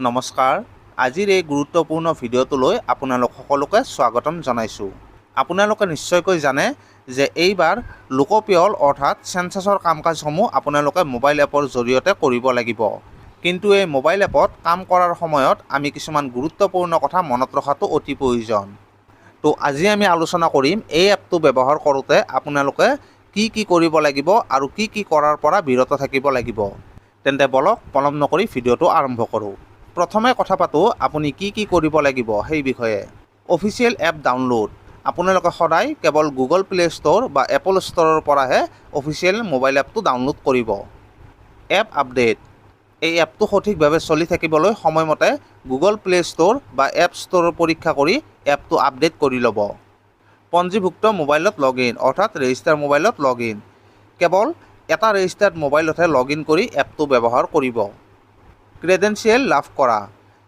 নমস্কাৰ। আজিৰ এই গুৰুত্বপূৰ্ণ ভিডিঅ'টোলৈ আপোনালোক সকলোকে স্বাগতম জনাইছোঁ। আপোনালোকে নিশ্চয়কৈ জানে যে এইবাৰ লোকপিয়ল অৰ্থাৎ চেঞ্চাছৰ কাম-কাজসমূহ আপোনালোকে মোবাইল এপৰ জৰিয়তে কৰিব লাগিব। কিন্তু এই মোবাইল এপত কাম কৰাৰ সময়ত আমি কিছুমান গুৰুত্বপূৰ্ণ কথা মনত ৰখাটো অতি প্ৰয়োজন। তো আজি আমি আলোচনা কৰিম এই এপটো ব্যৱহাৰ কৰোঁতে আপোনালোকে কি কৰিব লাগিব আৰু কি কৰাৰ পৰা বিৰত থাকিব লাগিব। তেন্তে বলক পলম নকৰি ভিডিঅ'টো আৰম্ভ কৰোঁ। প্ৰথমে কথা পাতোঁ আপুনি কি কৰিব লাগিব সেই বিষয়ে। Official app download. আপোনালোকে সদায় কেৱল গুগল প্লে ষ্ট'ৰ বা এপল ষ্ট'ৰৰ পৰাহে অফিচিয়েল মোবাইল এপটো ডাউনলোড কৰিব। App update. এই এপটো সঠিকভাৱে চলি থাকিবলৈ সময়মতে গুগল প্লে ষ্ট'ৰ বা এপ ষ্ট'ৰৰ পৰীক্ষা কৰি এপটো আপডেট কৰি ল'ব। পঞ্জীভুক্ত মোবাইলত লগ ইন অৰ্থাৎ ৰেজিষ্টাৰ মোবাইলত লগ ইন। কেৱল এটা ৰেজিষ্টাৰ্ড মোবাইলতহে লগ ইন কৰি এপটো ব্যৱহাৰ কৰিব। ক্ৰেডেনচিয়েল লাভ কৰা।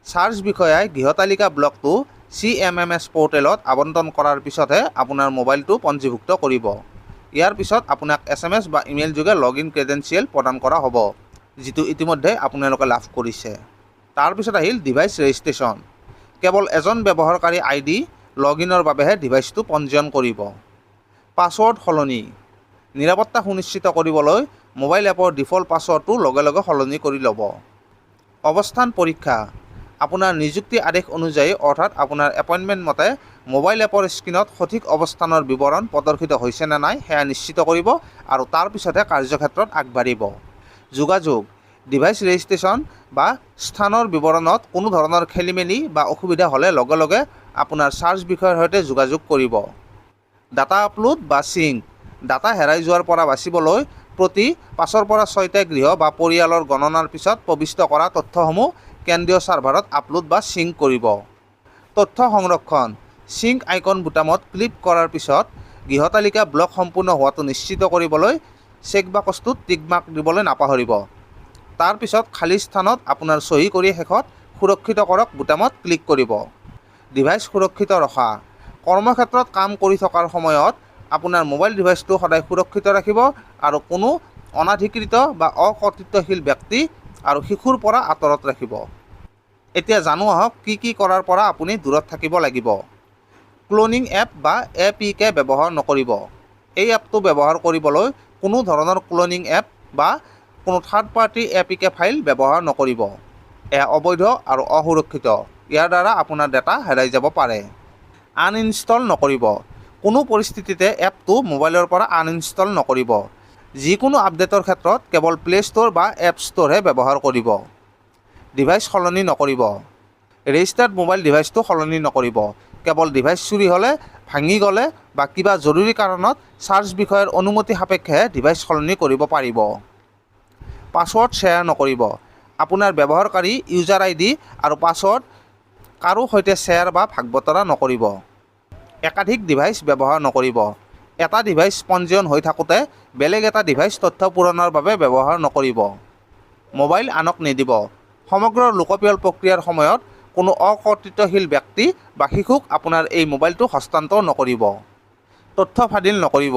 চাৰ্চ বিষয়াই গৃহতালিকা ব্লকটো CMMS পৰ্টেলত আবণ্টন কৰাৰ পিছতহে আপোনাৰ মোবাইলটো পঞ্জীভুক্ত কৰিব। ইয়াৰ পিছত আপোনাক SMS বা ইমেইল যোগে লগ ইন ক্ৰেডেনচিয়েল প্ৰদান কৰা হ'ব, যিটো ইতিমধ্যে আপোনালোকে লাভ কৰিছে। তাৰপিছত আহিল ডিভাইচ ৰেজিষ্ট্ৰেশ্যন। কেৱল এজন ব্যৱহাৰকাৰী ID লগ ইনৰ বাবেহে ডিভাইচটো পঞ্জীয়ন কৰিব। পাছৱৰ্ড সলনি। নিৰাপত্তা সুনিশ্চিত কৰিবলৈ মোবাইল এপৰ ডিফল্ট পাছৱৰ্ডটো লগে লগে সলনি কৰি ল'ব। অৱস্থান পৰীক্ষা। আপোনাৰ নিযুক্তি আদেশ অনুযায়ী অৰ্থাৎ আপোনাৰ এপইণ্টমেণ্ট মতে মোবাইল এপৰ স্ক্ৰীণত সঠিক অৱস্থানৰ বিৱৰণ প্ৰদৰ্শিত হৈছে নে নাই সেয়া নিশ্চিত কৰিব আৰু তাৰ পিছতহে কাৰ্যক্ষেত্ৰত আগবাঢ়িব। যোগাযোগ। ডিভাইচ ৰেজিষ্ট্ৰেশ্যন বা স্থানৰ বিৱৰণত কোনো ধৰণৰ খেলিমেলি বা অসুবিধা হ'লে লগে লগে আপোনাৰ চাৰ্চ বিষয়ৰ সৈতে যোগাযোগ কৰিব। ডাটা আপলোড বা সিংক। ডাটা হেৰাই যোৱাৰ পৰা বাচিবলৈ প্ৰতি 5ৰ পৰা 6টা গৃহ বা পৰিয়ালৰ গণনাৰ পিছত প্ৰবিষ্ট কৰা তথ্যসমূহ কেন্দ্ৰীয় ছাৰ্ভাৰত আপলোড বা সিংক কৰিব। তথ্য সংৰক্ষণ। সিংক আইকন বুটামত ক্লিক কৰাৰ পিছত গৃহতালিকা ব্লক সম্পূৰ্ণ হোৱাটো নিশ্চিত কৰিবলৈ চেকবাকচটোত টিক মাৰ্ক দিবলৈ নাপাহৰিব। তাৰপিছত খালী স্থানত আপোনাৰ চহী কৰি শেষত সুৰক্ষিত কৰক বুটামত ক্লিক কৰিব। ডিভাইচ সুৰক্ষিত ৰখা। কৰ্মক্ষেত্ৰত কাম কৰি থকাৰ সময়ত আপোনাৰ মোবাইল ডিভাইচটো সদায় সুৰক্ষিত ৰাখিব আৰু কোনো অনাধিকৃত বা অকৰ্তৃত্বশীল ব্যক্তি আৰু শিশুৰ পৰা আঁতৰত ৰাখিব। এতিয়া জানো আহক কি কৰাৰ পৰা আপুনি দূৰত থাকিব লাগিব। ক্লোনিং এপ বা APK ব্যৱহাৰ নকৰিব। এই এপটো ব্যৱহাৰ কৰিবলৈ কোনো ধৰণৰ ক্লোনিং এপ বা কোনো থাৰ্ড পাৰ্টি APK ফাইল ব্যৱহাৰ নকৰিব। এয়া অবৈধ আৰু অসুৰক্ষিত। ইয়াৰ দ্বাৰা আপোনাৰ ডাটা হেৰাই যাব পাৰে। আনইনষ্টল নকৰিব। কোনো পৰিস্থিতিতে এপটো মোবাইলৰ পৰা আনইনষ্টল নকৰিব। যিকোনো আপডেটৰ ক্ষেত্ৰত কেৱল প্লে ষ্ট'ৰ বা এপ ষ্ট'ৰহে ব্যৱহাৰ কৰিব। ডিভাইচ সলনি নকৰিব। ৰেজিষ্টাৰ্ড মোবাইল ডিভাইচটো সলনি নকৰিব। কেৱল ডিভাইচ চুৰি হ'লে, ভাঙি গ'লে বা কিবা জৰুৰী কাৰণত চাৰ্চ বিষয়ৰ অনুমতি সাপেক্ষেহে ডিভাইচ সলনি কৰিব পাৰিব। পাছৱৰ্ড শ্বেয়াৰ নকৰিব। আপোনাৰ ব্যৱহাৰকাৰী ইউজাৰ ID আৰু পাছৱৰ্ড কাৰো সৈতে শ্বেয়াৰ বা ভাগ বতৰা নকৰিব। একাধিক ডিভাইচ ব্যৱহাৰ নকৰিব। এটা ডিভাইচ পঞ্জীয়ন হৈ থাকোঁতে বেলেগ এটা ডিভাইচ তথ্য পূৰণৰ বাবে ব্যৱহাৰ নকৰিব। মোবাইল আনক নিদিব। সমগ্ৰ লোকপিয়ল প্ৰক্ৰিয়াৰ সময়ত কোনো অকৰ্তৃত্বশীল ব্যক্তি বা শিশুক আপোনাৰ এই মোবাইলটো হস্তান্তৰ নকৰিব। তথ্য ফাদিল নকৰিব।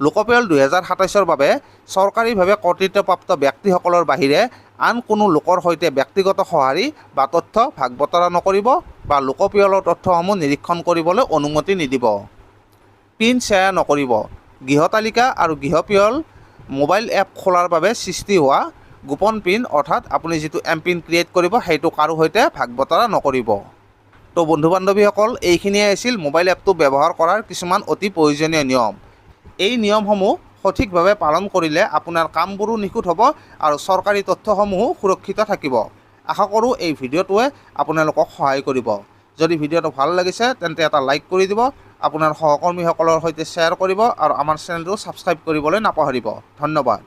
লোকপিয়ল 2027ৰ বাবে চৰকাৰীভাৱে কৰ্তৃত্বপ্ৰাপ্ত ব্যক্তিসকলৰ বাহিৰে আন কোনো লোকৰ সৈতে ব্যক্তিগত সঁহাৰি বা তথ্য ভাগ বতৰা নকৰিব বা লোকপিয়লৰ তথ্যসমূহ নিৰীক্ষণ কৰিবলৈ অনুমতি নিদিব। পিন শ্বেয়াৰ নকৰিব। গৃহতালিকা আৰু গৃহপিয়ল মোবাইল এপ খোলাৰ বাবে সৃষ্টি হোৱা গোপন পিন অৰ্থাৎ আপুনি যিটো এমপিন ক্ৰিয়েট কৰিব সেইটো কাৰো সৈতে ভাগ বতৰা নকৰিব। তো বন্ধু বান্ধৱীসকল, এইখিনিয়ে আছিল মোবাইল এপটো ব্যৱহাৰ কৰাৰ কিছুমান অতি প্ৰয়োজনীয় নিয়ম। এই নিয়মসমূহ সঠিকভাৱে পালন কৰিলে আপোনাৰ কামবোৰো নিখুঁত হ'ব আৰু চৰকাৰী তথ্যসমূহো সুৰক্ষিত থাকিব। আশা কৰোঁ এই ভিডিঅ'টোৱে আপোনালোকক সহায় কৰিব। যদি ভিডিঅ'টো ভাল লাগিছে তেন্তে এটা লাইক কৰি দিব, আপোনাৰ সহকৰ্মীসকলৰ সৈতে শ্বেয়াৰ কৰিব আৰু আমাৰ চেনেলটো ছাবস্ক্ৰাইব কৰিবলৈ নাপাহৰিব। ধন্যবাদ।